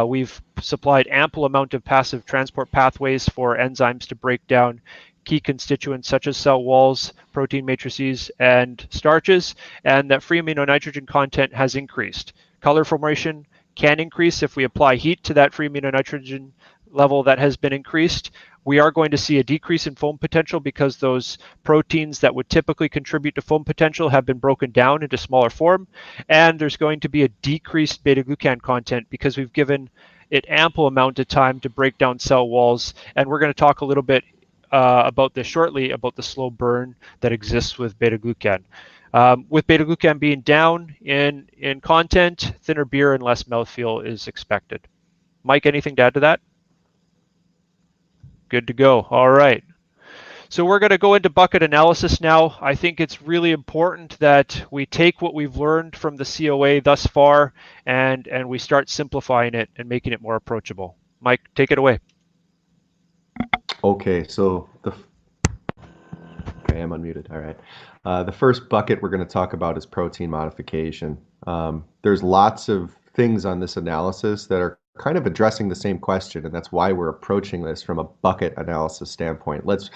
C: We've supplied ample amount of passive transport pathways for enzymes to break down key constituents such as cell walls, protein matrices, and starches, and that free amino nitrogen content has increased. Color formation can increase if we apply heat to that free amino nitrogen level that has been increased. We are going to see a decrease in foam potential because those proteins that would typically contribute to foam potential have been broken down into smaller form. And there's going to be a decreased beta-glucan content because we've given it ample amount of time to break down cell walls. And we're going to talk a little bit about this shortly, about the slow burn that exists with beta-glucan. With beta-glucan being down in content, thinner beer and less mouthfeel is expected. Mike, anything to add to that? Good to go. All right. So we're going to go into bucket analysis now. I think it's really important that we take what we've learned from the COA thus far and we start simplifying it and making it more approachable. Mike, take it away.
B: Okay, so okay, I'm unmuted. All right. The first bucket we're going to talk about is protein modification. There's lots of things on this analysis that are kind of addressing the same question, and that's why we're approaching this from a bucket analysis standpoint. Let's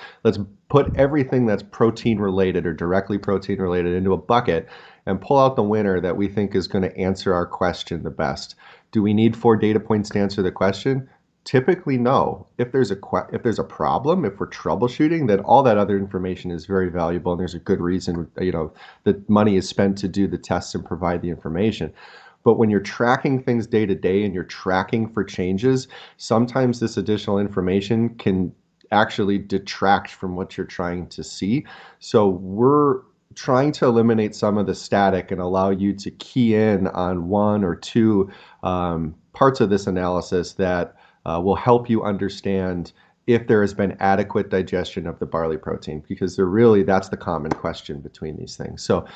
B: put everything that's protein related or directly protein related into a bucket and pull out the winner that we think is going to answer our question the best. Do we need 4 data points to answer the question? Typically, no. If there's a problem, if we're troubleshooting, then all that other information is very valuable, and there's a good reason, that money is spent to do the tests and provide the information. But when you're tracking things day to day and you're tracking for changes, sometimes this additional information can actually detract from what you're trying to see. So we're trying to eliminate some of the static and allow you to key in on 1 or 2 parts of this analysis that will help you understand if there has been adequate digestion of the barley protein, because that's the common question between these things. So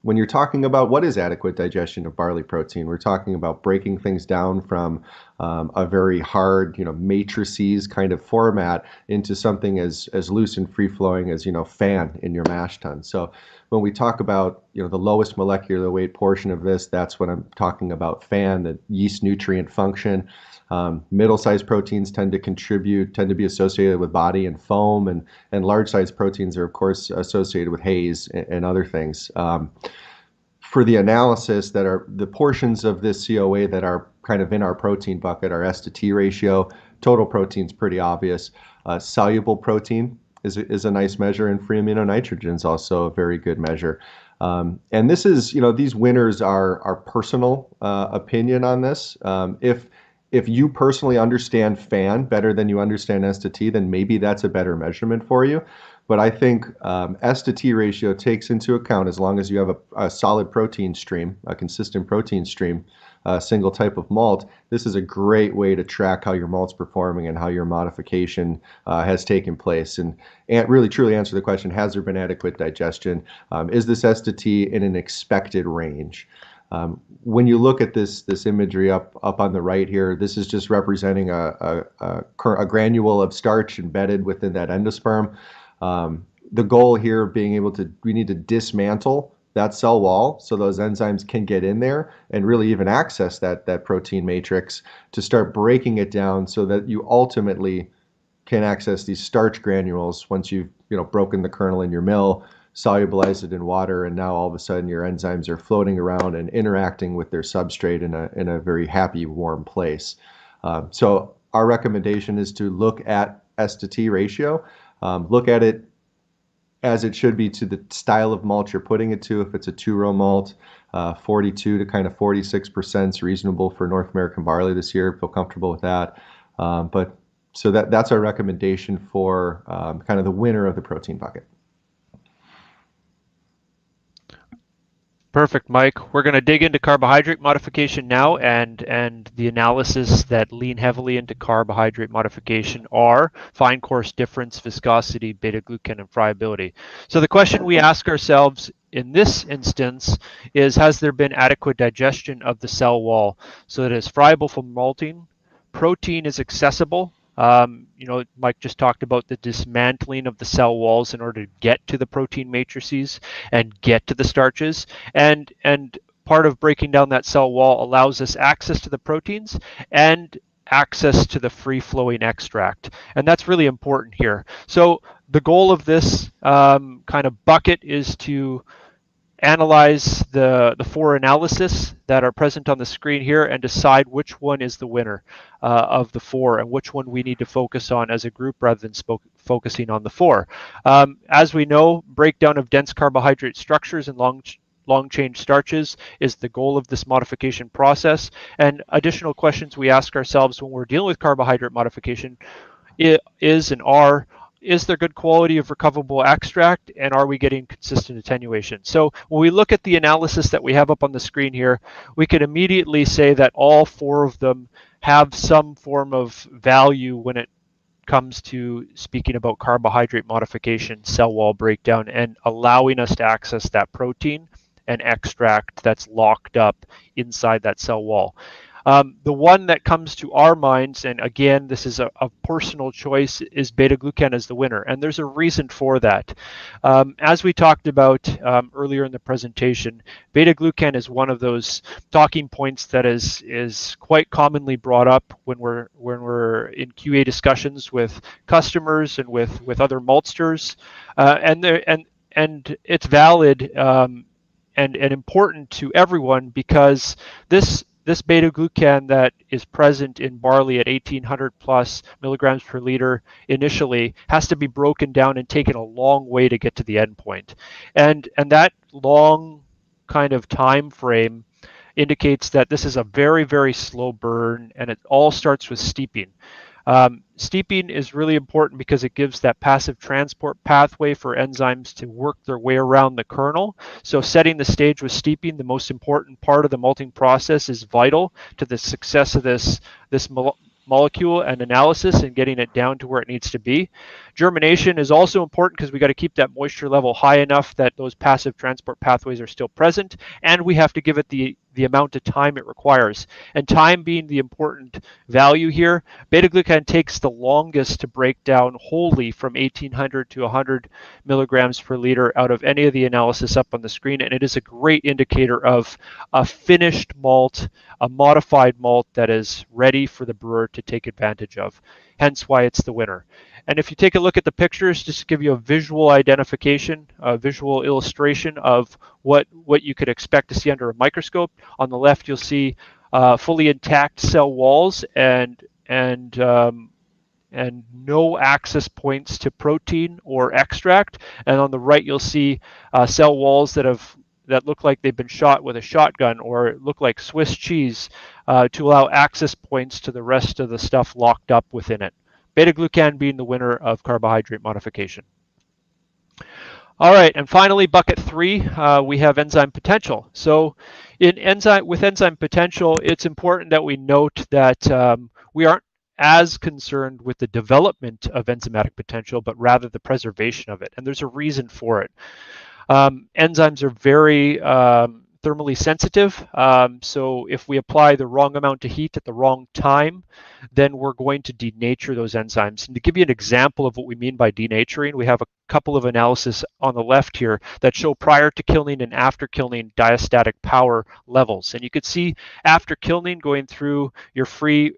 B: when you're talking about what is adequate digestion of barley protein, we're talking about breaking things down from a very hard, matrices kind of format into something as loose and free flowing as, fan in your mash tun. So when we talk about, the lowest molecular weight portion of this, that's what I'm talking about, fan, the yeast nutrient function. Middle-sized proteins tend to be associated with body and foam, and large-sized proteins are, of course, associated with haze and other things. For the analysis, that are the portions of this COA that are kind of in our protein bucket, our S to T ratio, total protein's pretty obvious. Soluble protein is a nice measure, and free amino nitrogen is also a very good measure. And this is, these winners are personal opinion on this. If you personally understand FAN better than you understand S to T, then maybe that's a better measurement for you. But I think S to T ratio takes into account, as long as you have a solid protein stream, a consistent protein stream, a single type of malt, this is a great way to track how your malt's performing and how your modification has taken place. And really truly answer the question, has there been adequate digestion? Is this S to T in an expected range? When you look at this imagery up on the right here, this is just representing a granule of starch embedded within that endosperm. The goal here being we need to dismantle that cell wall so those enzymes can get in there and really even access that protein matrix to start breaking it down so that you ultimately can access these starch granules once you've broken the kernel in your mill, solubilize it in water, and now all of a sudden your enzymes are floating around and interacting with their substrate in a very happy, warm place. So our recommendation is to look at S to T ratio, look at it as it should be to the style of malt you're putting it to. If it's a 2-row malt, 42 to kind of 46% is reasonable for North American barley this year. Feel comfortable with that. So that's our recommendation for kind of the winner of the protein bucket.
C: Perfect, Mike. We're going to dig into carbohydrate modification now, and the analysis that lean heavily into carbohydrate modification are fine course difference, viscosity, beta-glucan, and friability. So the question we ask ourselves in this instance is, has there been adequate digestion of the cell wall so that it's friable for malting, protein is accessible. Mike just talked about the dismantling of the cell walls in order to get to the protein matrices and get to the starches. And part of breaking down that cell wall allows us access to the proteins and access to the free-flowing extract. And that's really important here. So the goal of this kind of bucket is to analyze the four analyses that are present on the screen here and decide which one is the winner of the four and which one we need to focus on as a group rather than focusing on the four. As we know, breakdown of dense carbohydrate structures and long chain starches is the goal of this modification process. And additional questions we ask ourselves when we're dealing with carbohydrate modification is there good quality of recoverable extract, and are we getting consistent attenuation? So when we look at the analysis that we have up on the screen here, we can immediately say that all four of them have some form of value when it comes to speaking about carbohydrate modification, cell wall breakdown, and allowing us to access that protein and extract that's locked up inside that cell wall. The one that comes to our minds, and again, this is a personal choice, is beta-glucan as the winner. And there's a reason for that. As we talked about earlier in the presentation, beta-glucan is one of those talking points that is quite commonly brought up when we're in QA discussions with customers and with other maltsters. And it's valid and important to everyone because this beta-glucan that is present in barley at 1800 plus milligrams per liter initially has to be broken down and taken a long way to get to the end point. And that long kind of time frame indicates that this is a very, very slow burn, and it all starts with steeping. Steeping is really important because it gives that passive transport pathway for enzymes to work their way around the kernel. So setting the stage with steeping, the most important part of the malting process, is vital to the success of this molecule and analysis and getting it down to where it needs to be. Germination is also important because we got to keep that moisture level high enough that those passive transport pathways are still present, and we have to give it the amount of time it requires. And time being the important value here, beta-glucan takes the longest to break down wholly from 1800 to 100 milligrams per liter out of any of the analysis up on the screen, and it is a great indicator of a finished malt, a modified malt that is ready for the brewer to take advantage of, hence why it's the winner. And if you take a look at the pictures, just to give you a visual identification, a visual illustration of what you could expect to see under a microscope. On the left, you'll see fully intact cell walls and no access points to protein or extract. And on the right, you'll see cell walls that look like they've been shot with a shotgun or look like Swiss cheese to allow access points to the rest of the stuff locked up within it. Beta-glucan being the winner of carbohydrate modification. All right, and finally, bucket 3, we have enzyme potential. So with enzyme potential, it's important that we note that we aren't as concerned with the development of enzymatic potential, but rather the preservation of it. And there's a reason for it. Enzymes are very thermally sensitive. So if we apply the wrong amount of heat at the wrong time, then we're going to denature those enzymes. And to give you an example of what we mean by denaturing, we have a couple of analyses on the left here that show prior to kilning and after kilning diastatic power levels. And you could see after kilning, going through your free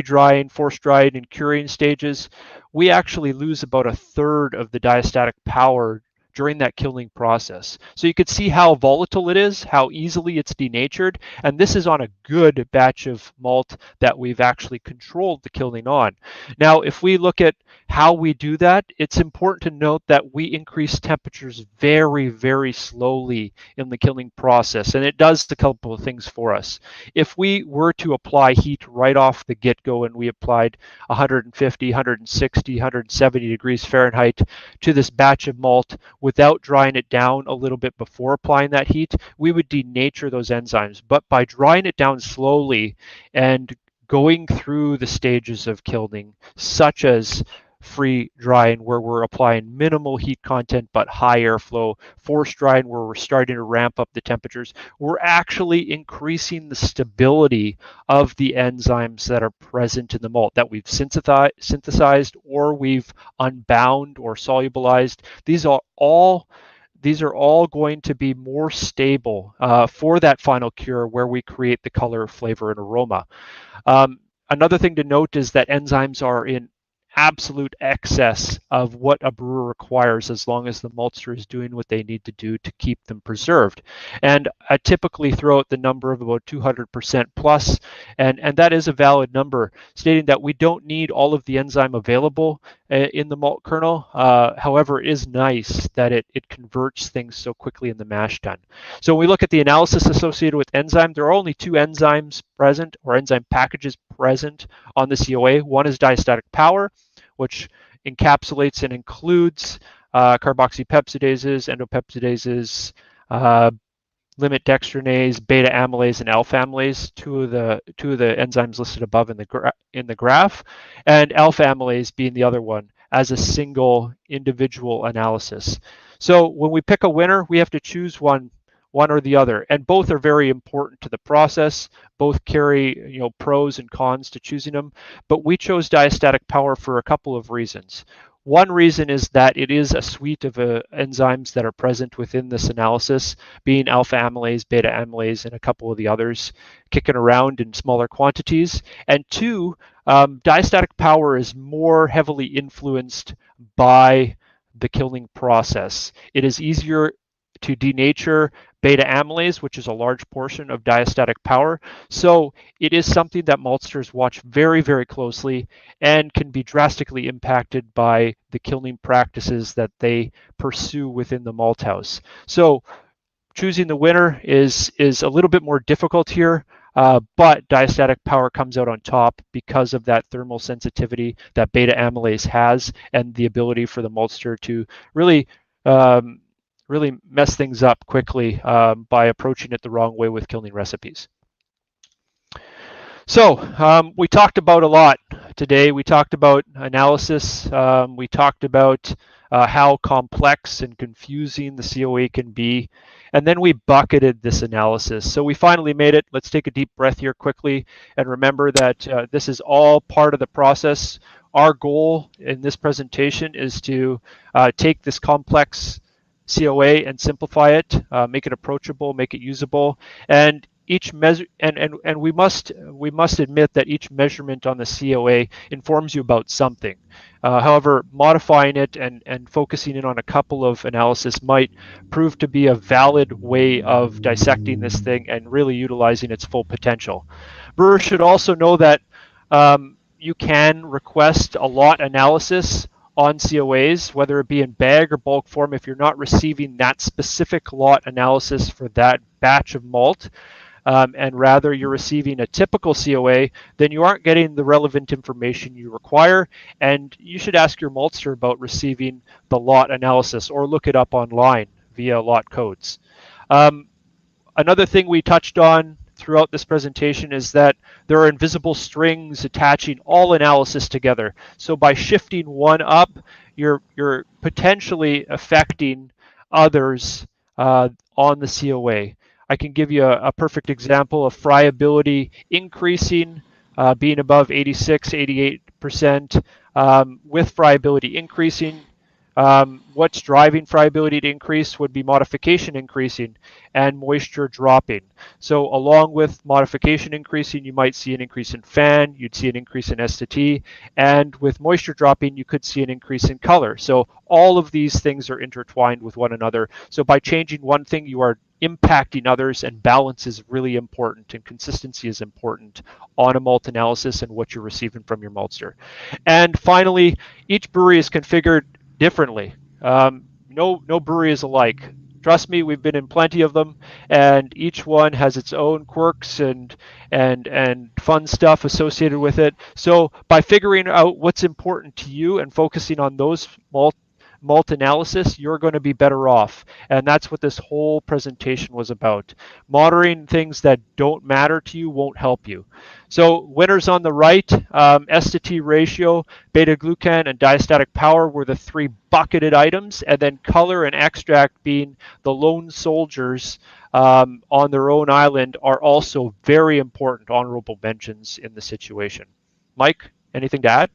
C: drying, forced drying, and curing stages, we actually lose about 1/3 of the diastatic power during that kilning process. So you could see how volatile it is, how easily it's denatured, and this is on a good batch of malt that we've actually controlled the kilning on. Now, if we look at how we do that, it's important to note that we increase temperatures very, very slowly in the killing process, and it does a couple of things for us. If we were to apply heat right off the get-go and we applied 150, 160, 170 degrees Fahrenheit to this batch of malt, without drying it down a little bit before applying that heat, we would denature those enzymes. But by drying it down slowly and going through the stages of kilning, such as free drying, where we're applying minimal heat content but high airflow, forced drying, where we're starting to ramp up the temperatures, we're actually increasing the stability of the enzymes that are present in the malt that we've synthesized or we've unbound or solubilized. These are all going to be more stable for that final cure, where we create the color, flavor, and aroma. Another thing to note is that enzymes are in absolute excess of what a brewer requires, as long as the maltster is doing what they need to do to keep them preserved. And I typically throw out the number of about 200% plus, and that is a valid number, stating that we don't need all of the enzyme available in the malt kernel. However, it is nice that it converts things so quickly in the mash tun. So when we look at the analysis associated with enzyme, there are only two enzymes present, or enzyme packages present on the COA. One is diastatic power, which encapsulates and includes carboxypeptidases, endopeptidases, limit dextranase, beta amylase, and alpha amylase, two of the enzymes listed above in the graph, and alpha amylase being the other one as a single individual analysis. So when we pick a winner, we have to choose one or the other, and both are very important to the process. Both carry pros and cons to choosing them, but we chose diastatic power for a couple of reasons. One reason is that it is a suite of enzymes that are present within this analysis, being alpha amylase, beta amylase, and a couple of the others kicking around in smaller quantities. And two, diastatic power is more heavily influenced by the kilning process. It is easier to denature beta amylase, which is a large portion of diastatic power. So it is something that maltsters watch very, very closely and can be drastically impacted by the kilning practices that they pursue within the malt house. So choosing the winner is a little bit more difficult here, but diastatic power comes out on top because of that thermal sensitivity that beta amylase has, and the ability for the maltster to really mess things up quickly by approaching it the wrong way with kilning recipes. So we talked about a lot today. We talked about analysis. We talked about how complex and confusing the COA can be. And then we bucketed this analysis. So we finally made it. Let's take a deep breath here quickly and remember that this is all part of the process. Our goal in this presentation is to take this complex COA and simplify it, make it approachable, make it usable, and each measure and we must admit that each measurement on the COA informs you about something. However, modifying it and focusing in on a couple of analysis might prove to be a valid way of dissecting this thing and really utilizing its full potential. Brewers should also know that you can request a lot analysis on COAs, whether it be in bag or bulk form. If you're not receiving that specific lot analysis for that batch of malt, and rather you're receiving a typical COA, then you aren't getting the relevant information you require, and you should ask your maltster about receiving the lot analysis or look it up online via lot codes. Another thing we touched on throughout this presentation is that there are invisible strings attaching all analysis together. So by shifting one up, you're potentially affecting others on the COA. I can give you a perfect example of friability increasing, being above 86, 88%, with friability increasing. What's driving friability to increase would be modification increasing and moisture dropping. So along with modification increasing, you might see an increase in fan, you'd see an increase in STT, and with moisture dropping, you could see an increase in color. So all of these things are intertwined with one another. So by changing one thing, you are impacting others, and balance is really important, and consistency is important on a malt analysis and what you're receiving from your maltster. And finally, each brewery is configured differently. No brewery is alike. Trust me, we've been in plenty of them, and each one has its own quirks and fun stuff associated with it. So by figuring out what's important to you and focusing on those malt analysis, you're going to be better off. And that's what this whole presentation was about. Monitoring things that don't matter to you won't help you. So winners on the right, S to T ratio, beta glucan, and diastatic power were the three bucketed items, and then color and extract being the lone soldiers on their own island are also very important honorable mentions in the situation. Mike, anything to add?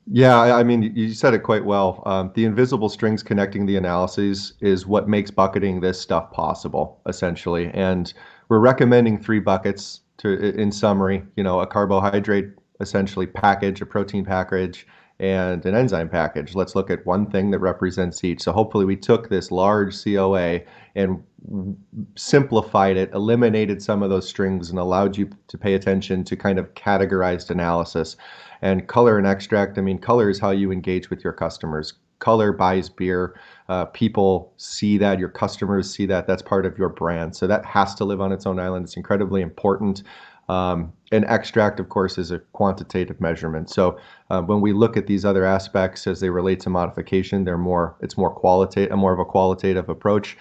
B: Yeah, I mean, you said it quite well. The invisible strings connecting the analyses is what makes bucketing this stuff possible, essentially. And we're recommending 3 buckets in summary, a carbohydrate essentially package, a protein package, and an enzyme package. Let's look at one thing that represents each. So hopefully we took this large COA and simplified it, eliminated some of those strings, and allowed you to pay attention to kind of categorized analysis. And color and extract, I mean, color is how you engage with your customers. Color buys beer. People see that, your customers see that, that's part of your brand. So that has to live on its own island. It's incredibly important. And extract, of course, is a quantitative measurement. So when we look at these other aspects as they relate to modification, it's more qualitative, more of a qualitative approach.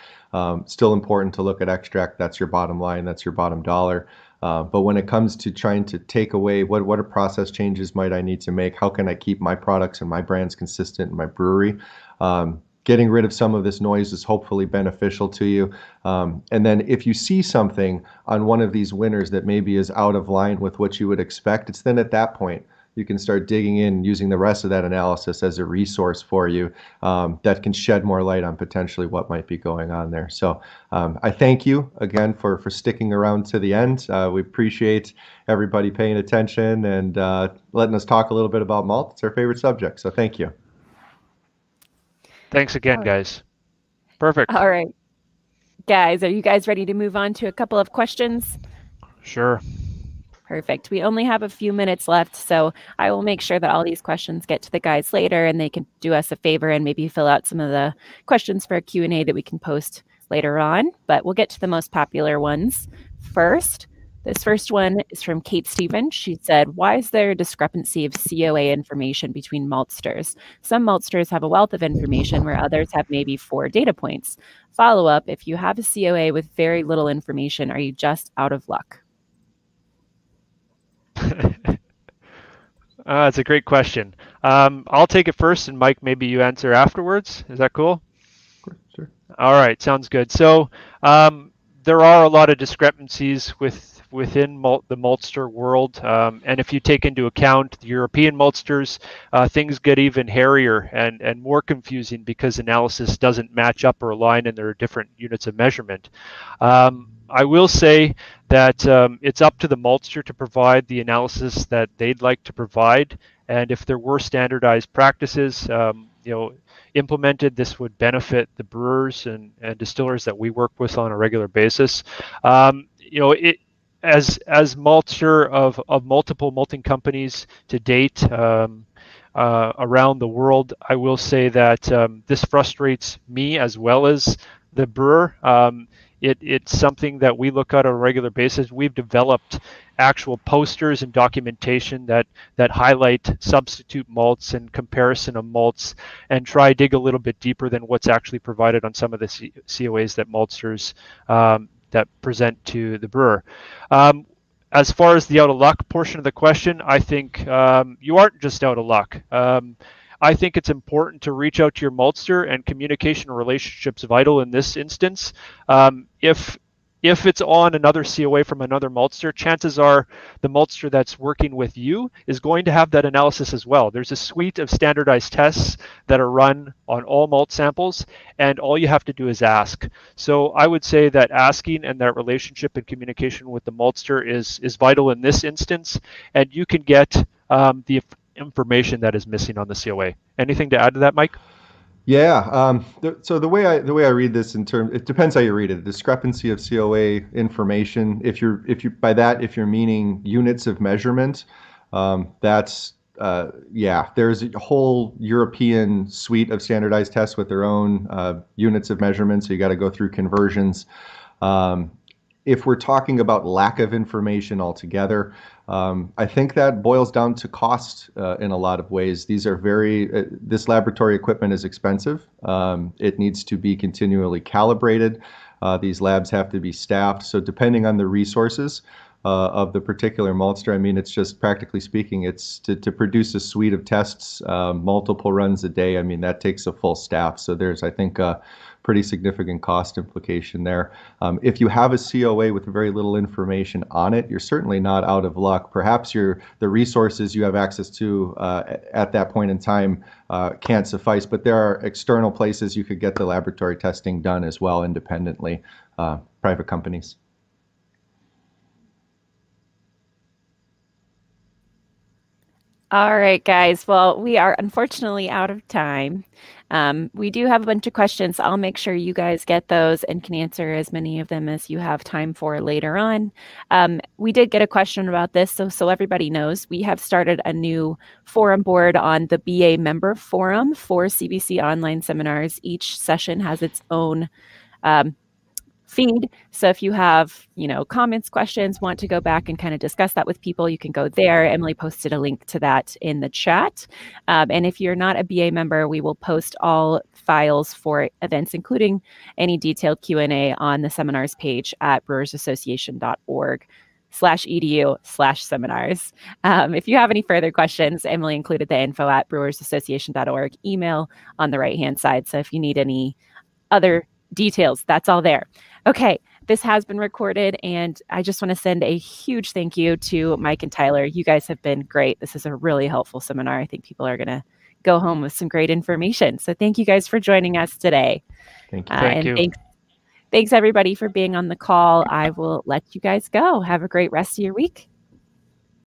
B: Still important to look at extract. That's your bottom line. That's your bottom dollar. But when it comes to trying to take away what are process changes might I need to make? How can I keep my products and my brands consistent in my brewery? Getting rid of some of this noise is hopefully beneficial to you. And then if you see something on one of these winners that maybe is out of line with what you would expect, it's then at that point you can start digging in, using the rest of that analysis as a resource for you that can shed more light on potentially what might be going on there. So I thank you again for sticking around to the end. We appreciate everybody paying attention and letting us talk a little bit about malt. It's our favorite subject, so thank you.
C: Thanks again, guys. Perfect.
A: All right. Guys, are you guys ready to move on to a couple of questions?
C: Sure.
A: Perfect. We only have a few minutes left, so I will make sure that all these questions get to the guys later, and they can do us a favor and maybe fill out some of the questions for a Q&A that we can post later on. But we'll get to the most popular ones first. This first one is from Kate Stevens. She said, why is there a discrepancy of COA information between maltsters? Some maltsters have a wealth of information where others have maybe 4 data points. Follow-up, if you have a COA with very little information, are you just out of luck?
C: That's a great question. I'll take it first, and Mike, maybe you answer afterwards. Is that cool?
B: Sure.
C: All right, sounds good. So there are a lot of discrepancies within the maltster world, and if you take into account the European maltsters, things get even hairier and more confusing because analysis doesn't match up or align, and there are different units of measurement. I will say that it's up to the maltster to provide the analysis that they'd like to provide, and if there were standardized practices, implemented, this would benefit the brewers and distillers that we work with on a regular basis. As maltster of multiple malting companies to date around the world, I will say that this frustrates me as well as the brewer. It's something that we look at on a regular basis. We've developed actual posters and documentation that highlight substitute malts and comparison of malts and try dig a little bit deeper than what's actually provided on some of the COAs that maltsters that present to the brewer. As far as the out of luck portion of the question, I think you aren't just out of luck. I think it's important to reach out to your maltster, and communication relationships vital in this instance. If it's on another COA from another maltster, chances are the maltster that's working with you is going to have that analysis as well. There's a suite of standardized tests that are run on all malt samples, and all you have to do is ask. So I would say that asking and that relationship and communication with the maltster is vital in this instance, and you can get the information that is missing on the COA. Anything to add to that, Mike?
B: Yeah. So the way I read this it depends how you read it. The discrepancy of COA information. If you're meaning units of measurement, there's a whole European suite of standardized tests with their own units of measurement. So you got to go through conversions. If we're talking about lack of information altogether, I think that boils down to cost in a lot of ways. These are this laboratory equipment is expensive. It needs to be continually calibrated. These labs have to be staffed. So depending on the resources of the particular maltster, I mean, it's just practically speaking, it's to produce a suite of tests, multiple runs a day. I mean, that takes a full staff. So there's, I think, a pretty significant cost implication there. If you have a COA with very little information on it, you're certainly not out of luck. Perhaps the resources you have access to at that point in time can't suffice, but there are external places you could get the laboratory testing done as well independently, private companies.
A: All right, guys. Well, we are unfortunately out of time. We do have a bunch of questions. I'll make sure you guys get those and can answer as many of them as you have time for later on. We did get a question about this, so everybody knows we have started a new forum board on the BA member forum for CBC online seminars. Each session has its own feed. So if you have, comments, questions, want to go back and kind of discuss that with people, you can go there. Emily posted a link to that in the chat. And if you're not a BA member, we will post all files for events, including any detailed Q&A on the seminars page at brewersassociation.org/edu/seminars. If you have any further questions, Emily included the info at brewersassociation.org email on the right-hand side. So if you need any other details, that's all there. Okay, this has been recorded, and I just want to send a huge thank you to Mike and Tyler. You guys have been great. This is a really helpful seminar. I think people are going to go home with some great information. So thank you guys for joining us today.
B: Thank you.
C: Thank you.
A: Thanks everybody for being on the call. I will let you guys go. Have a great rest of your week.